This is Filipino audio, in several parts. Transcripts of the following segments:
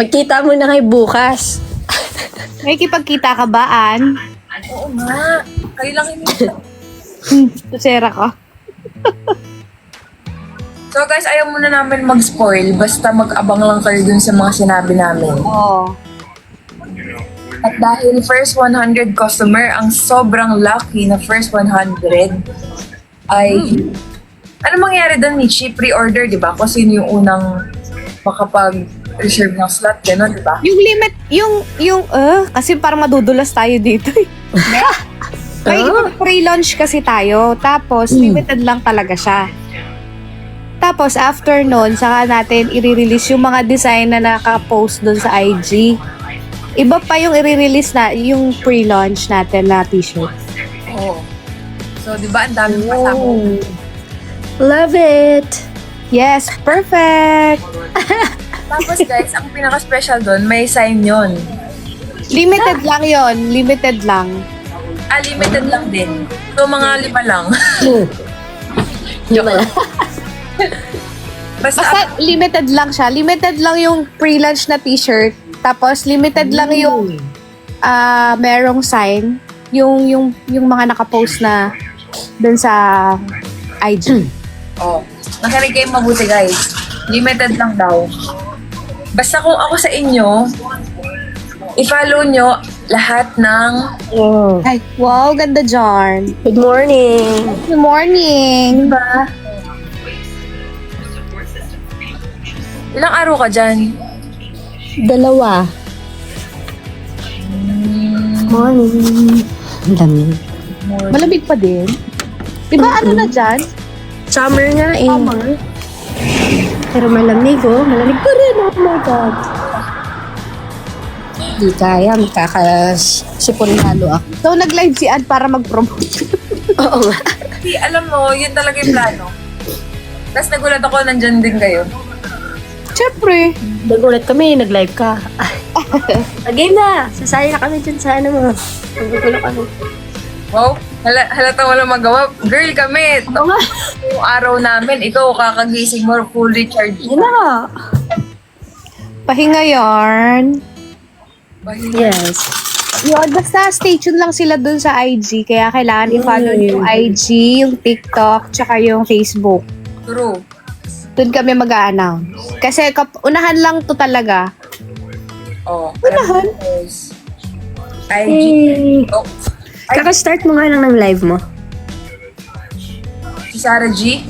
Magkita mo na kayo bukas. May kipagkita ka ba, Ann? Oo nga. Kayo lang hindi. Tusera ka. So guys, ayaw muna namin mag-spoil. Basta mag-abang lang kayo dun sa mga sinabi namin. Oo. At dahil first 100 customer, ang sobrang lucky na first 100 ay... Ano mangyari doon, Michi? Pre-order, di ba? Kung sino yung unang makapag-reserve ng slot, gano'n, di ba? Yung limit, kasi parang madudulas tayo dito. May pre-launch kasi tayo, tapos limited lang talaga siya. Tapos after nun, saka natin i-release yung mga design na naka-post doon sa IG. Iba pa yung i-release na, yung pre-launch natin na t-shirt. Oo. So, di ba, ang daming pasama. Love it! Yes, perfect! Tapos guys, ang pinaka-special doon, may sign yon. Limited lang yon, limited lang. Limited lang din. So, mga 5 lang. Yung wala. Basta, Basta limited lang siya. Limited lang yung pre-launch na t-shirt. Tapos limited lang yung merong sign. Yung mga nakapost na dun sa IG. nakinig kayo mabuti guys. Limited lang daw. Basta kung ako sa inyo, i-follow nyo lahat ng... Oh. Ay, wow, ganda dyan. Good morning! Good morning. Diba? Ilang araw ka dyan? 2. Morning! Ang dami. Malamig pa din. Diba ano na dyan? Summer nga eh. Summer. Pero malamig oh. Malamig pa rin. Oh my God. Di kaya. Magkakasipon lalo ako. So, nag-live si Ad para mag-promote. Oo nga. Hindi, alam mo, yun talaga yung plano. Tapos nagulat ako, nandyan din kayo. Siyempre. Nagulat kami. Nag-live ka. Game na. Sasaya na kami dyan sa ano mo. Nagugulo kami. Wow, halata wala magawa. Girl kami. Oo nga. Yung araw namin, ikaw kakagising mo, full recharge. Yun na nga. Pahinga yarn. Yes. Yun, basta stay tuned lang sila dun sa IG. Kaya kailangan i-follow yung IG, yung TikTok, tsaka yung Facebook. True. Dun kami mag-a-announce. Kasi unahan lang to talaga. Unahan? IG. Hey. Oh, Kaka-start mo nga lang ng live mo. si Sarah G.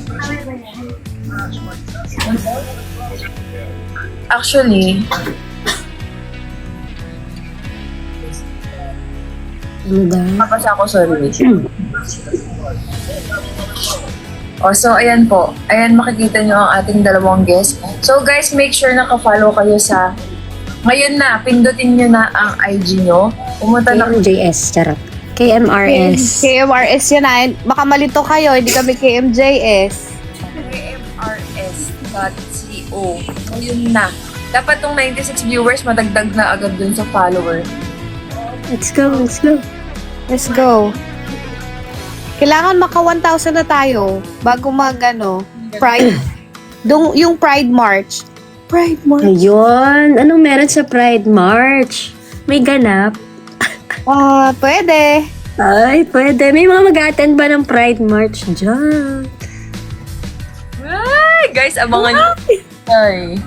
Actually, Ano ba? mapasa ako, sorry. So ayan po. Ayan, makikita nyo ang ating dalawang guest. So guys, make sure naka-follow kayo sa... Ngayon na, pindutin nyo na ang IG nyo. Pumunta na KMJS, charot. KMRS. KMRS yan na. Baka malito kayo, hindi kami KMJS. kmrs.co. So yun na. Dapat tong 96 viewers, madagdag na agad dun sa follower. Let's go, let's go. Let's go. Kailangan maka 1,000 na tayo bago Pride. Yung Pride March. Pride March. Ayun. Anong meron sa Pride March? May ganap? Pwede. Ay, pwede. May mga mag-attend ba ng Pride March dyan? Ay, guys, abangan nyo. Ay.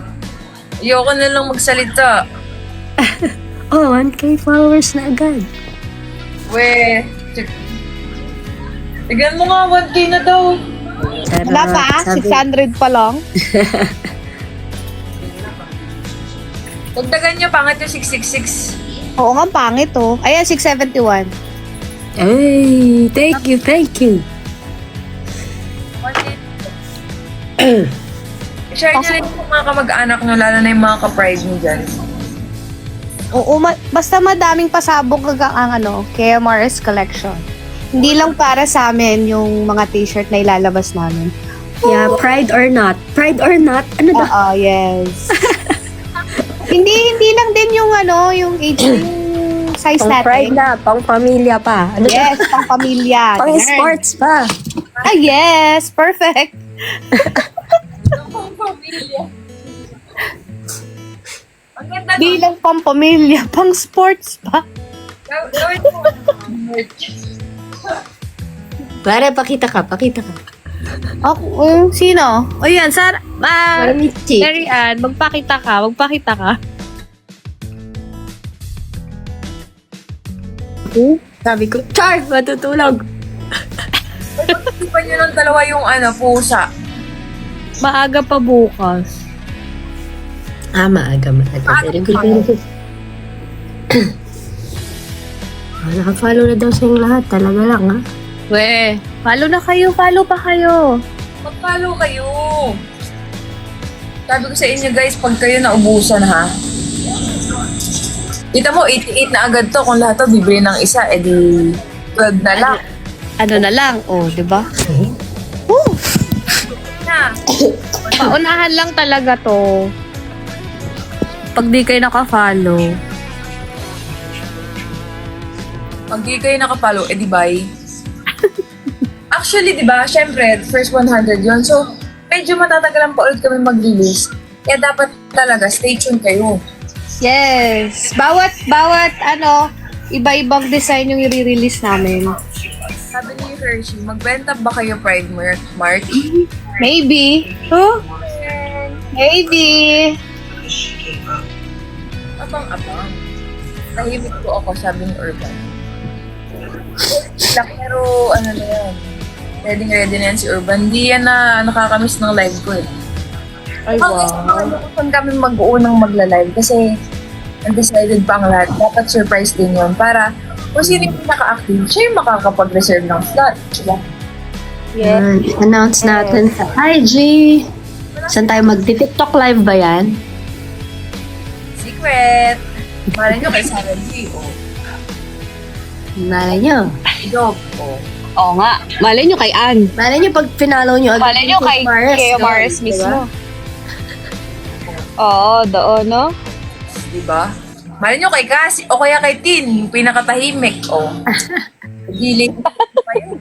Ayoko na lang magsalita. Oh, 1K followers na agad. We. Tignan mo nga, 1K na daw. Charot. Wala pa, Sabi- 600 pa lang. Dagdagan nyo, pangat yung 666. Oo nga, pangit oh. Ayan, 671. Ay, thank you, thank you. 1K. Share nyo rin yung mga kamag-anak nyo, lalo na yung mga ka-pride nyo dyan. Oo, basta madaming pasabog ang KMRS collection. Hindi lang para sa amin yung mga t-shirt na ilalabas namin. Yeah, pride or not. Pride or not? Ano daw? Oo, yes. hindi lang din yung yung age, yung size Pang natin. pride na, pang pamilya pa. Ano Yes, pang pamilya. Pang Ganun. sports pa. Ah, yes, perfect. Ang ganda nun. Di lang pampamilya, pang sports pa. Gawin mo. Merch. Para, pakita ka. Ako, sino? O yan, Sara. Para Michi. Mary Ann, magpakita ka. Sabi ko, Char, matutulog. Pag-isipan nyo ng dalawa yung pusa. Maaga pa bukas. Maaga. Very good. Naka-follow na daw sa yung lahat. Talaga lang, ha? We, follow na kayo. Follow pa kayo. Mag-follow kayo. Sabi ko sa inyo guys, pag kayo naubusan ha. Kita mo, 88 na agad to. Kung lahat to bibili ng isa, edi 12 na lang. Ano na lang, di ba? Na. Paunahan lang talaga to. Pag di kayo naka-follow. Pag di kayo nakapalo, edi bye. Actually, di ba, syempre, first 100 yon. So, medyo matatagalan pa ulit kami mag-release. Kaya dapat talaga, stay tuned kayo. Yes. Bawat iba-ibang design yung i-release namin. Sabi ni Hershey, magbenta ba kayo Pride March? Maybe. Huh? Maybe. Abang-abang. Tahimik po ako, sabi ni Urban. Pero ano na yan. Ready na yan si Urban. Di yan na nakakamiss ng live ko eh. Ay, Wow. Kung kami mag-uunang magla-live kasi undecided pa ang lahat. Dapat surprise din yun para kung sino yung naka-active, siya yung makakapag-reserve ng slot. Diba? Yan. Announce natin sa IG. Saan tayo mag-TikTok live ba yan? Secret! Malay nyo kay Sarah G. O. Malay nyo. Dog. O. Oo nga. Malay nyo kay Ann. Malay nyo pag pinalo nyo agad. Malay nyo yung kay Maris, Keo doon, Maris diba? mismo. Oo, doon, no? Diba? Malay nyo kay Cassie o kaya kay Tin, yung pinakatahimik. O. Diling pa yun.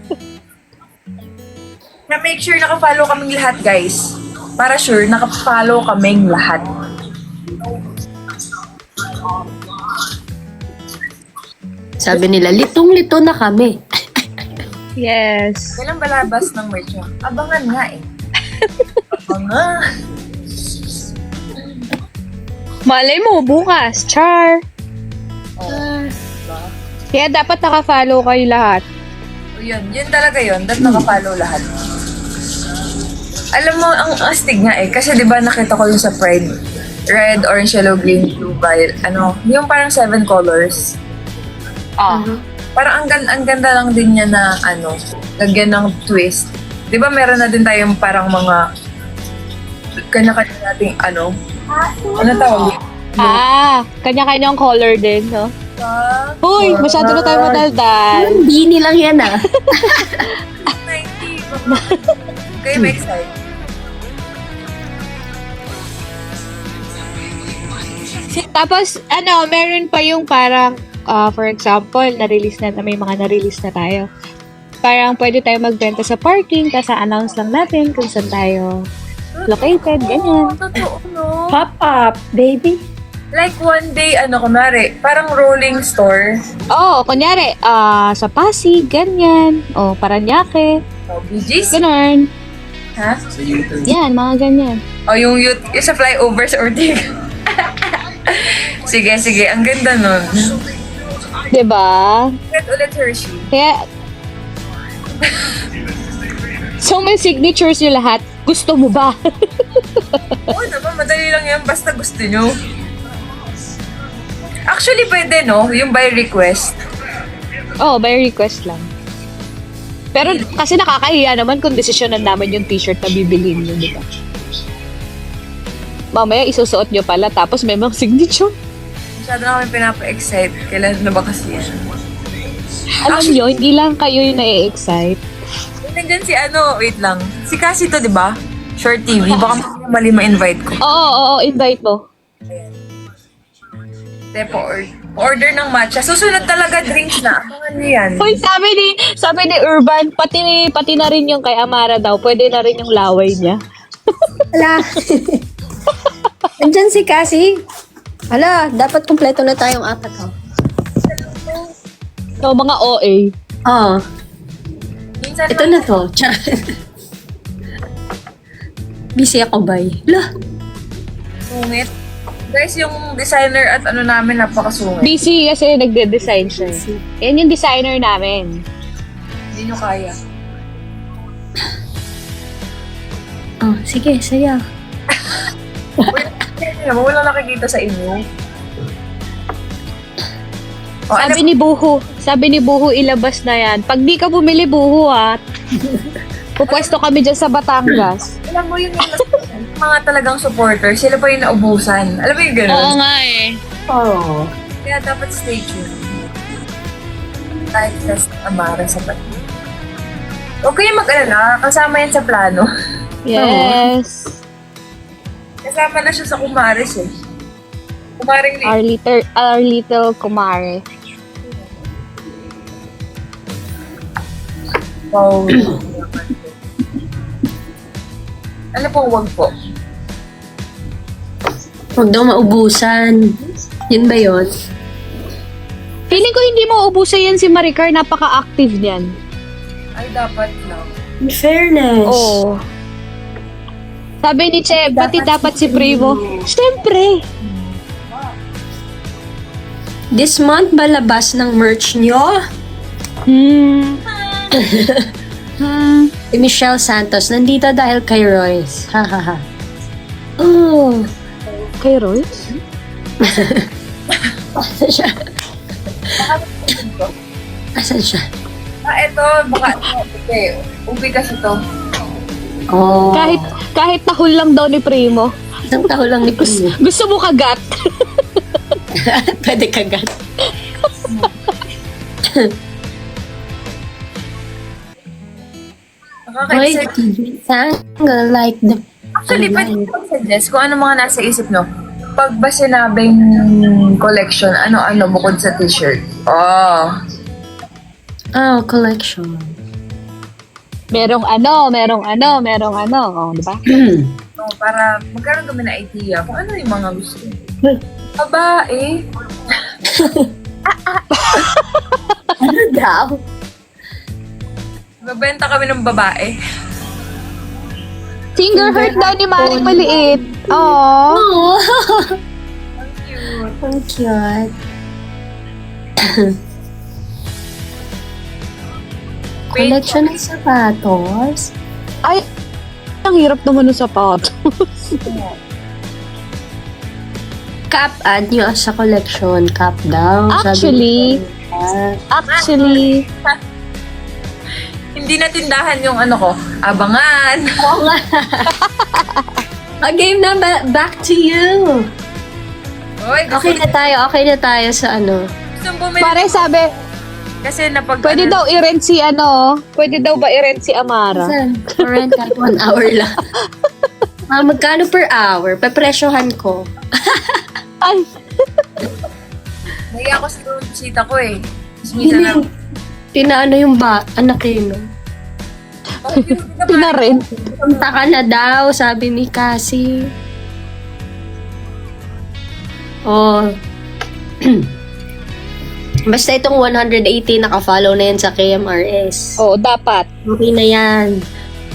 Na make sure naka-follow kaming lahat, guys. Para sure, naka-follow kaming lahat. Sabi nila, litong-lito na kami. Yes. Kailan balabas ng merch mo? Abangan nga eh. Abangan. Malay mo, bukas. Char. Oh, diba? Kaya dapat naka-follow kayo lahat. O yun talaga yun. Dapat naka-follow lahat. Alam mo, ang astig nga eh. Kasi di ba nakita ko yung sa Pride. Red, orange, yellow, green, blue, violet. Yung parang 7 colors. Parang ang ganda lang din niya na lagyan ng twist. Di ba meron na din tayong parang mga kanya-kanya nating ano tawag? Kanya-kanyang color din, no? Uy, masyado na tayo madaldal. Bini lang yan, ah. 90. Kayo may excited. Tapos, meron pa yung parang, for example, may mga na-release na tayo. Parang pwede tayo magbenta sa parking, tapos announce lang natin kung saan tayo located, ganyan. Totoo, no? Pop-up, baby. Like one day, kunwari, parang rolling store. Oo, kunyari, sa Pasig, ganyan. O, Paranaque, BGC. ganun. Ha? Yan, mga ganyan. O, yung sa flyover sa Ortiga. Sige. Ang ganda nun. Diba? Ulit Hershey. Kaya, so may signatures nyo lahat. Gusto mo ba? Oo naman, madali lang yan. Basta gusto nyo. Actually, pwede, no? Yung by request. Oh, by request lang. Pero kasi nakakahiya naman kung desisyonan namin yung t-shirt na bibiliin nyo, di ba? Mamaya isusuot nyo pala tapos may mga signature. Masyado na kami pinapa-excite. Kailan na ba kasi yan? Alam nyo, hindi lang kayo yung na-excite. Nandiyan si wait lang. Si Cassie to, di ba? Short TV. Baka mali ma-invite ko. Oo, invite mo. Tepo, order ng matcha. Susunod talaga drinks na. Abangan niyo yan. Uy, sabi ni Urban, pati na rin yung kay Amara daw. Pwede na rin yung laway niya. Wala. Andyan si Cassie. Hala, dapat kumpleto na tayong apat, oh. So, mga OA. Oh, Minsan ito na to. Charot. Busy ako, bay. Lah, sungit. Guys, yung designer at ano namin, napakasungit. Busy kasi nagde-design siya. Yan yung designer namin. Hindi nyo kaya. oh, sige, saya. Wala nakikita sa inyo. Oh, Sabi ni Buho, ilabas na yan. Pag di ka bumili, Buho, ha? Pupwesto kami dyan sa Batangas. alam mo yung mga talagang supporters, sila pa yung naubusan. Alam mo yung gano'n? nga eh. Oh. Kaya dapat stay tuned. Kahit just Amara sa pati. Huwag kayong mag-alala, kasama yan sa plano. Yes. Kasama na siya sa Kumares eh. Kumaring Our little kumare. Wow. Ano po, wag po. Huwag daw maubusan. Yun ba yun? Feeling ko hindi mo ubusan yan si Maricar. Napaka-active niyan. Ay, dapat lang. In fairness. Oo. Sabi ni Che, pati dapat si Primo. Siyempre. This month ba labas ng merch nyo? Si Michelle Santos, nandito dahil kay Royce. Ha ha ha. Oh. Kay Royce? Asan siya? Asan siya? Eto, baka, okay, ubi kasi to. Oh. Kahit tahol lang daw ni Primo. Isang taho lang ni Primo. Gusto mo kagat? Pwede kagat. Wait, gonna like the... Actually, pwede ko suggest kung ano mga nasa isip nyo. Pag ba sinabing collection, ano-ano bukod sa t-shirt? Oh. Oh, collection. Merong ano. Oh, di ba? So, para magkaroon kami na idea kung ano yung mga gusto. Babae. Ano daw? Babenta kami ng babae. Finger hurt daw ni Maring maliit. Oh. Oh. Cute. Ang cute. Collection ng sapatos. Ay, ang hirap naman ng sapatos. Cap, add nyo sa collection. Cap daw. Actually, Actually, Hindi na tindahan yung ano ko. Abangan. Oo nga. Game na, back to you. Oy, Okay na tayo sa ano. Gusto bumili. pare sabi, Kasi napag... pwede daw i-rent si pwede daw ba i-rent si Amara? Saan? For rent at 1 hour lang. Magkano per hour? Papresyohan ko. Ay, Naiya ako sa sita ko eh. Tapos minsan na... Tinaano yung anak yun, no? tinarent. Punta ka na daw, sabi ni Cassie. Oh. Basta itong 180 naka-follow na yan sa KMRS. Oo, dapat. Okay na yan.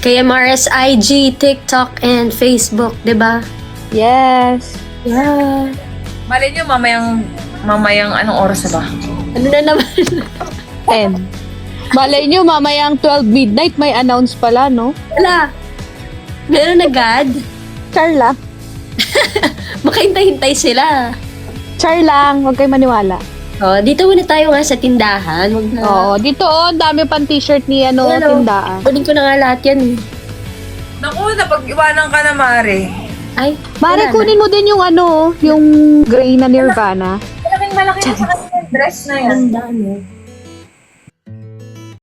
KMRS IG, TikTok, and Facebook, di ba? Yes. Yeah. Malay nyo, mamayang anong oras na ba? Ano na naman? 10. Malay nyo, mamayang 12 midnight may announce pala, no? Wala. Meron agad. Char lang. Makahintay-hintay sila. Char lang, huwag kayo maniwala. Oh, dito muna tayo nga sa tindahan. Wag na. Oo, dito ang dami pang t-shirt ni Hello. tindaan. Kunin ko na nga lahat yan. Naku, napag-iwanan ka na, Mare. Ay, Mare, wala na. kunin mo din yung yung gray na Nirvana. Malaking malaki na sa kanya dress na yan. Ganda, no?